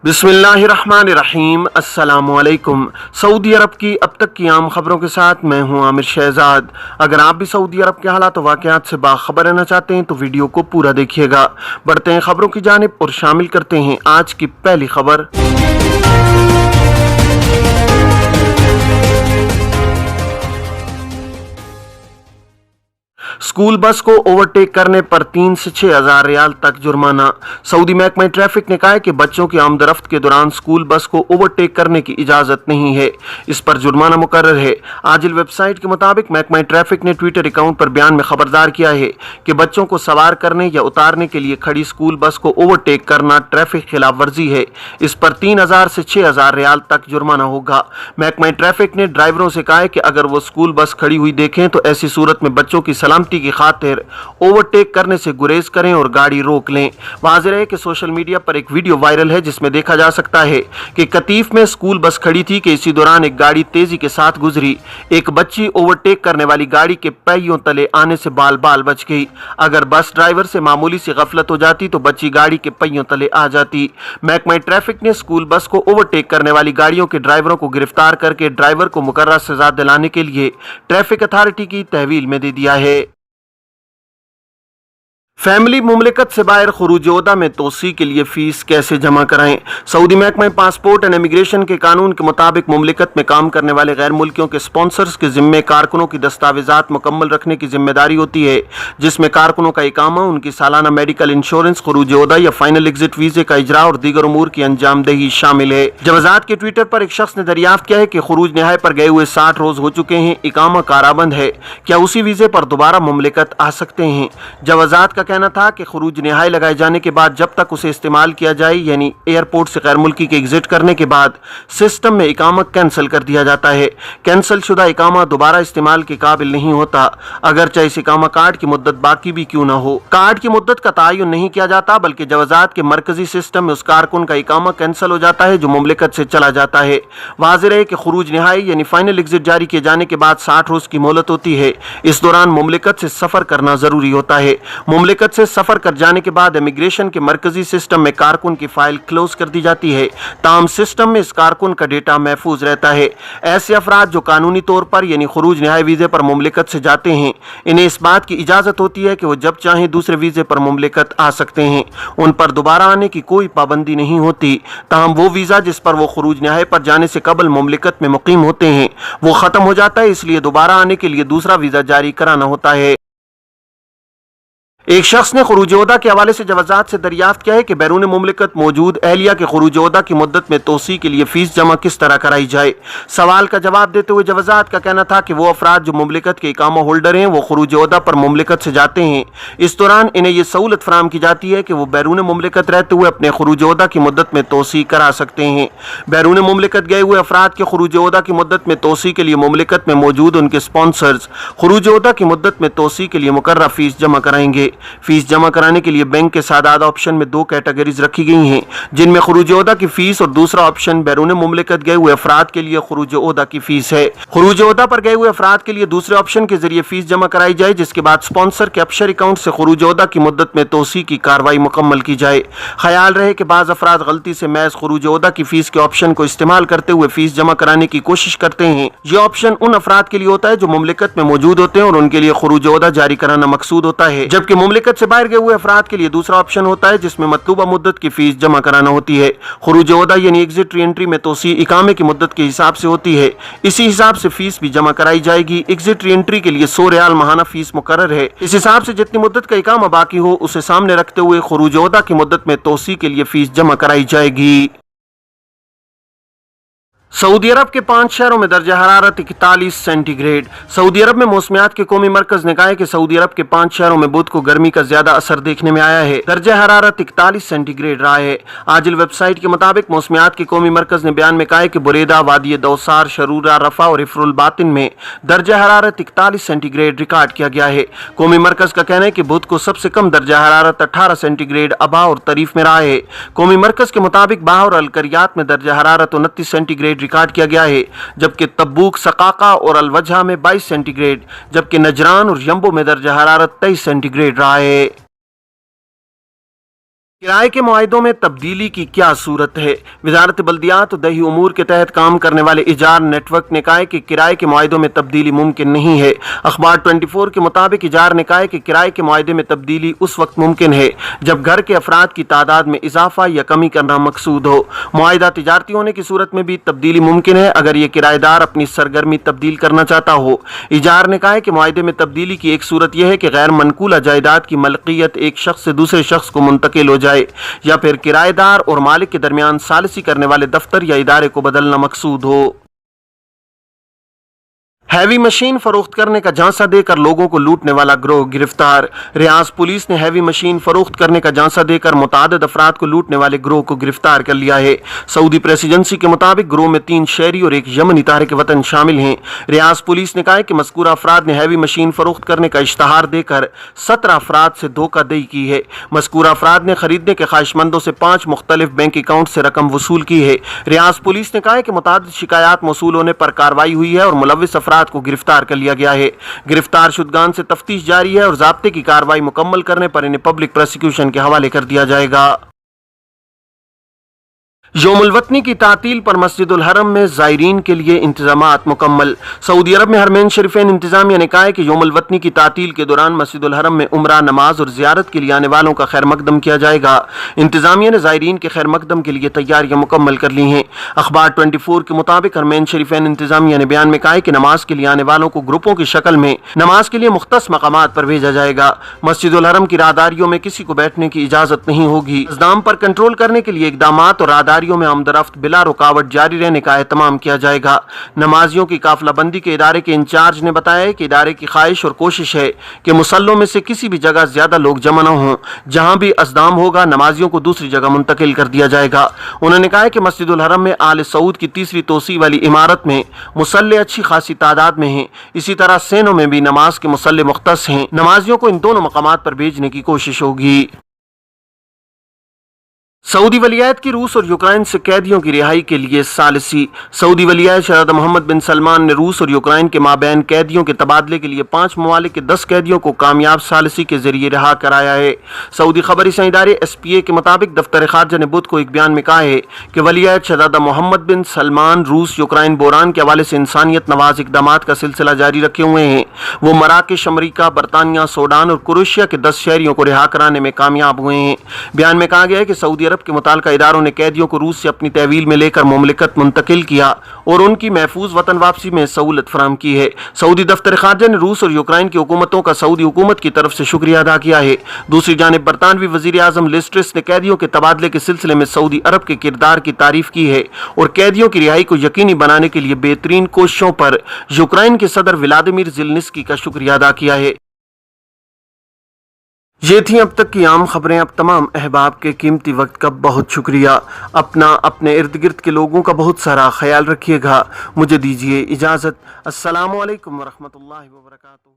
बिस्मिल्लाहिर्रहमानिर्रहीम। अस्सलाम वालेकुम। सऊदी अरब की अब तक की आम खबरों के साथ मैं हूं आमिर शहजाद। अगर आप भी सऊदी अरब के हालात और वाक़यात से बाखबर रहना चाहते हैं तो वीडियो को पूरा देखिएगा। बढ़ते हैं खबरों की जानिब और शामिल करते हैं आज की पहली खबर। स्कूल बस को ओवरटेक करने पर 3 से 6 हज़ार रियाल तक जुर्माना। सऊदी महकमा ट्रैफिक ने कहा है कि बच्चों की आमदरफ्त के दौरान स्कूल बस को ओवरटेक करने की इजाजत नहीं है, इस पर जुर्माना मुकर्रर है। आजिल वेबसाइट के मुताबिक महकमा ट्रैफिक ने ट्विटर अकाउंट पर बयान में खबरदार किया है कि बच्चों को सवार करने या उतारने के लिए खड़ी स्कूल बस को ओवरटेक करना ट्रैफिक खिलाफ वर्जी है। इस पर 3,000 से 6,000 रियाल तक जुर्माना होगा। महकमा ट्रैफिक ने ड्राइवरों से कहा है कि अगर वो स्कूल बस खड़ी हुई देखें तो ऐसी सूरत में बच्चों की सलामती की खातिर ओवरटेक करने से गुरेज करें और गाड़ी रोक लें। वाज़ेह है कि सोशल मीडिया पर एक वीडियो वायरल है जिसमें देखा जा सकता है कि कतीफ में स्कूल बस खड़ी थी कि इसी दौरान एक गाड़ी तेजी के साथ गुजरी। एक बच्ची ओवरटेक करने वाली गाड़ी के पहियों तले आने से बाल बाल बच गई। अगर बस ड्राइवर से मामूली सी गफलत हो जाती तो बच्ची गाड़ी के पहियों तले आ जाती। महकमा ट्रैफिक ने स्कूल बस को ओवरटेक करने वाली गाड़ियों के ड्राइवरों को गिरफ्तार करके ड्राइवर को मुकर्रर सजा दिलाने के लिए ट्रैफिक अथॉरिटी की तहवील में दे दिया है। फैमिली मुमलिकत से बाहर खुरूज ओहदा में तोसी के लिए फीस कैसे जमा कराएं। सऊदी महकमा पासपोर्ट एंड इमिग्रेशन के कानून के मुताबिक मुमलिकत में काम करने वाले गैर मुल्कियों के स्पॉन्सर्स के जिम्मे कारकुनों की दस्तावेजात मुकम्मल रखने की जिम्मेदारी होती है, जिसमें कारकुनों का इकामा, उनकी सालाना मेडिकल इंश्योरेंस, खुरूज ओहदा या फाइनल एग्जिट वीजे का इजरा और दीगर उमूर की अंजामदही शामिल है। जवाजात के ट्विटर पर एक शख्स ने दरियाफ्त किया है कि खुरूज नहाय पर गए हुए 60 रोज हो चुके हैं, इकामा काराबंद है, क्या उसी वीजे पर दोबारा मुमलिकत आ सकते हैं। जवाजात का कहना था कि खुरूज निहाई लगाए जाने के बाद जब तक उसे इस्तेमाल किया जाए, यानी एयरपोर्ट से गैर मुल्की के एग्जिट करने के बाद सिस्टम में इकामा कैंसिल कर दिया जाता है। कैंसिल शुदा इकामा दोबारा इस्तेमाल के काबिल नहीं होता, अगरचे इस इकामा कार्ड की मुद्दत बाकी भी क्यों ना हो। कार्ड की मुद्दत का तयन नहीं किया जाता, बल्कि जवाजात के मरकजी सिस्टम में उस कारकुन का इकामा कैंसिल हो जाता है जो मुमलिकत से चला जाता है। वाज़ेह है कि खुरूज निहाई यानी फाइनल एग्जिट जारी किए जाने के बाद 60 रोज की मोहलत होती है। इस दौरान मुमलिकत से सफर करना जरूरी होता है। मुमलिकत से सफर कर जाने के बाद इमिग्रेशन के मरकजी सिस्टम में कारकुन की फाइल क्लोज कर दी जाती है, ताम सिस्टम में इस कारकुन का डेटा महफूज रहता है। ऐसे अफराद जो कानूनी तौर पर यानी खुरूज निहाई वीजे पर मुमलिकत से जाते हैं, इन्हें इस बात की इजाजत होती है कि वो जब चाहें दूसरे वीजे पर मुमलिकत आ सकते हैं। उन पर दोबारा आने की कोई पाबंदी नहीं होती। ताहम वो वीजा जिस पर वो खुरूज निहाई पर जाने से कबल मुमलिकत में मुकीम होते हैं वो खत्म हो जाता है, इसलिए दोबारा आने के लिए दूसरा वीजा जारी कराना होता है। एक शख्स ने खुरूज ओहदा के हवाले से जवाजात से दरियाफ्त किया है कि बैरून मुमलिकत मौजूद अहलिया के खुरूज ओहदा की मुद्दत में तोसी के लिए फीस जमा किस तरह कराई जाए। सवाल का जवाब देते हुए जवाजात का कहना था कि वो अफराद जो मुमलिकत के इकामा होल्डर हैं वो खुरूज ओहदा पर मुमलिकत से जाते हैं, इस दौरान इन्हें यह सहूलत फराम की जाती है कि वो बैरून मुमलिकत रहते हुए अपने खुरूज ओहदा की मुद्दत में तोसी करा सकते हैं। बैरून मुमलिकत गए हुए अफराद के खुरूज ओहदा की मुद्दत में तोसी के लिए मुमलिकत में मौजूद उनके स्पॉन्सर्स खुरूज ओहदा की मुद्दत में तोसी के लिए मुकर्रर फीस जमा कराएंगे। फीस जमा कराने के लिए बैंक के सादात ऑप्शन में 2 कैटेगरीज रखी गई हैं, जिनमें खुरूज ओहदा की फीस और दूसरा ऑप्शन बैरून मुमलिकत गए हुए अफराद के लिए खुरूज ओहदा की फीस है। खुरूज ओहदा पर गए हुए अफराद के लिए दूसरे ऑप्शन के जरिए फीस जमा कराई जाए, जिसके बाद स्पॉन्सर के अपशर अकाउंट से खुरूज ओहदा की मुद्दत में तोसी की कार्रवाई मुकम्मल की जाए। ख्याल रहे कि बाज अफराद गलती से महज खुरूज ओहदा की फीस के ऑप्शन को इस्तेमाल करते हुए फीस जमा कराने की कोशिश करते हैं। यह ऑप्शन उन अफराद के लिए होता है जो मुमलिकत में मौजूद होते हैं और उनके लिए खुरूज ओहदा जारी कराना मकसूद होता है, जबकि मुमलिकत से बाहर गए हुए अफराद के लिए दूसरा ऑप्शन होता है जिसमें मतलूबा मुद्दत की फीस जमा कराना होती है। खुरूज ओहदा यानी एग्जिट री एंट्री में तोसी इकामे की मुद्दत के हिसाब से होती है, इसी हिसाब से फीस भी जमा कराई जाएगी। एग्जिट री एंट्री के लिए 100 रियाल माहाना फीस मुकर्रर है। इस हिसाब से जितनी मुद्दत का इकामा बाकी हो उसे सामने रखते हुए खुरूज ओहदा की मुद्दत में तोसी के लिए फीस जमा कराई जाएगी। सऊदी अरब के 5 शहरों में दर्जा हरारत 41 सेंटीग्रेड। सऊदी अरब में मौसमियात के कौमी मरकज ने कहा है कि सऊदी अरब के 5 शहरों में बुध को गर्मी का ज्यादा असर देखने में आया है। दर्जा हरारत 41 सेंटीग्रेड रहा है। आजिल वेबसाइट के मुताबिक मौसमियात के कौमी मरकज ने बयान में कहा है कि बुरेदा, वादी दौसार, शरूरा, रफा और इफरुल बातिन में दर्जा हरारत 41 सेंटीग्रेड रिकॉर्ड किया गया है। कौमी मरकज का कहना है कि बुध को सबसे कम दर्जा हरारत 18 सेंटीग्रेड अबा और तरीफ में रहा है। कौमी मरकज के मुताबिक बाह और अलकरियात में दर्जा हरारत 29 सेंटीग्रेड रिकॉर्ड किया गया है, जबकि तब्बूक, सकाका और अलवजहा में 22 सेंटीग्रेड, जबकि नजरान और यम्बो में दर्जा हरारत 23 सेंटीग्रेड रहा है। کرائے کے معاہدوں میں تبدیلی کی کیا صورت ہے؟ وزارت بلدیات و دیہی امور کے تحت کام کرنے والے ایجار نیٹ ورک نے کہا ہے کہ کرائے کے معاہدوں میں تبدیلی ممکن نہیں ہے۔ اخبار 24 کے مطابق ایجار نے کہا ہے کہ کرائے کے معاہدے میں تبدیلی اس وقت ممکن ہے جب گھر کے افراد کی تعداد میں اضافہ یا کمی کرنا مقصود ہو۔ معاہدہ تجارتی ہونے کی صورت میں بھی تبدیلی ممکن ہے اگر یہ کرایہ دار اپنی سرگرمی تبدیل کرنا چاہتا ہو۔ ایجار نے کہا ہے کہ معاہدے میں تبدیلی کی ایک صورت یہ ہے کہ غیر منقولہ جائیداد کی ملکیت ایک شخص سے دوسرے شخص کو منتقل ہو جائے یا پھر کرایہ دار اور مالک کے درمیان ثالثی کرنے والے دفتر یا ادارے کو بدلنا مقصود ہو۔ ہیوی مشین فروخت کرنے کا جھانسا دے کر لوگوں کو لوٹنے والا گروہ گرفتار۔ ریاض پولیس نے ہیوی مشین فروخت کرنے کا جھانسا دے کر متعدد افراد کو لوٹنے والے گروہ کو گرفتار کر لیا ہے۔ سعودی پریس ایجنسی کے مطابق گروہ میں 3 شہری اور 1 یمنی تارک وطن شامل ہیں۔ ریاض پولیس نے کہا ہے کہ مذکورہ افراد نے ہیوی مشین فروخت کرنے کا اشتہار دے کر 17 افراد سے دھوکہ دہی کی ہے۔ مذکورہ افراد نے خریدنے کے خواہش مندوں سے 5 مختلف بینک اکاؤنٹ سے رقم وصول کی ہے۔ ریاض پولیس نے کہا ہے کہ متعدد شکایات موصول ہونے پر کارروائی ہوئی ہے اور ملوث افراد کو گرفتار کر لیا گیا ہے۔ گرفتار شدگان سے تفتیش جاری ہے اور ضابطے کی کارروائی مکمل کرنے پر انہیں پبلک پروسیکیوشن کے حوالے کر دیا جائے گا۔ یوم الوطنی کی تعطیل پر مسجد الحرم میں زائرین کے لیے انتظامات مکمل۔ سعودی عرب میں حرمین شریفین انتظامیہ نے کہا ہے کہ یوم الوطنی کی تعطیل کے دوران مسجد الحرم میں عمرہ، نماز اور زیارت کے لیے آنے والوں کا خیر مقدم کیا جائے گا۔ انتظامیہ نے زائرین کے خیر مقدم کے لیے تیاریاں مکمل کر لی ہیں۔ اخبار 24 کے مطابق حرمین شریفین انتظامیہ نے بیان میں کہا ہے کہ نماز کے لیے آنے والوں کو گروپوں کی شکل میں نماز کے لیے مختص مقامات پر بھیجا جائے گا۔ مسجد الحرم کی راہداریوں میں کسی کو بیٹھنے کی اجازت نہیں ہوگی۔ ازدحام پر کنٹرول کرنے کے لیے اقدامات اور راہداریوں میں آمد و رفت بلا رکاوٹ جاری رہنے کا اہتمام کیا جائے گا۔ نمازیوں کی قافلہ بندی کے ادارے کے انچارج نے بتایا ہے کہ ادارے کی خواہش اور کوشش ہے کہ مصلوں میں سے کسی بھی جگہ زیادہ لوگ جمع نہ ہوں۔ جہاں بھی ازدحام ہوگا نمازیوں کو دوسری جگہ منتقل کر دیا جائے گا۔ انہوں نے کہا ہے کہ مسجد الحرم میں آل سعود کی 3ری توسیع والی عمارت میں مصلے اچھی خاصی تعداد میں ہیں۔ اسی طرح سینوں میں بھی نماز کے مصلے مختص ہیں۔ نمازیوں کو ان دونوں مقامات پر بھیجنے کی کوشش ہوگی۔ سعودی ولیعہد کی روس اور یوکرائن سے قیدیوں کی رہائی کے لیے ثالثی۔ سعودی ولیعہد شہزادہ محمد بن سلمان نے روس اور یوکرائن کے مابین قیدیوں کے تبادلے کے لیے 5 ممالک کے 10 قیدیوں کو کامیاب ثالثی کے ذریعے رہا کرایا ہے۔ سعودی خبر رساں ادارے SPA کے مطابق دفتر خارجہ نے بدھ کو ایک بیان میں کہا ہے کہ ولیعہد شہزادہ محمد بن سلمان روس یوکرائن بحران کے حوالے سے انسانیت نواز اقدامات کا سلسلہ جاری رکھے ہوئے ہیں۔ وہ مراکش، امریکہ، برطانیہ، سوڈان اور کروشیا کے 10 شہریوں کو رہا کرانے میں کامیاب ہوئے ہیں۔ بیان میں کہا گیا ہے کہ سعودی عرب کے متعلقہ اداروں نے قیدیوں کو روس سے اپنی تحویل میں لے کر مملکت منتقل کیا اور ان کی محفوظ وطن واپسی میں سہولت فراہم کی ہے۔ سعودی دفتر خارجہ نے روس اور یوکرائن کی حکومتوں کا سعودی حکومت کی طرف سے شکریہ ادا کیا ہے۔ دوسری جانب برطانوی وزیر اعظم لیز ٹرس نے قیدیوں کے تبادلے کے سلسلے میں سعودی عرب کے کردار کی تعریف کی ہے اور قیدیوں کی رہائی کو یقینی بنانے کے لیے بہترین کوششوں پر یوکرائن کے صدر ولادیمیر زیلنسکی کا شکریہ ادا کیا ہے۔ یہ تھیں اب تک کی عام خبریں۔ اب تمام احباب کے قیمتی وقت کا بہت شکریہ۔ اپنے ارد گرد کے لوگوں کا بہت سارا خیال رکھیے گا۔ مجھے دیجیے اجازت۔ السلام علیکم ورحمۃ اللہ وبرکاتہ۔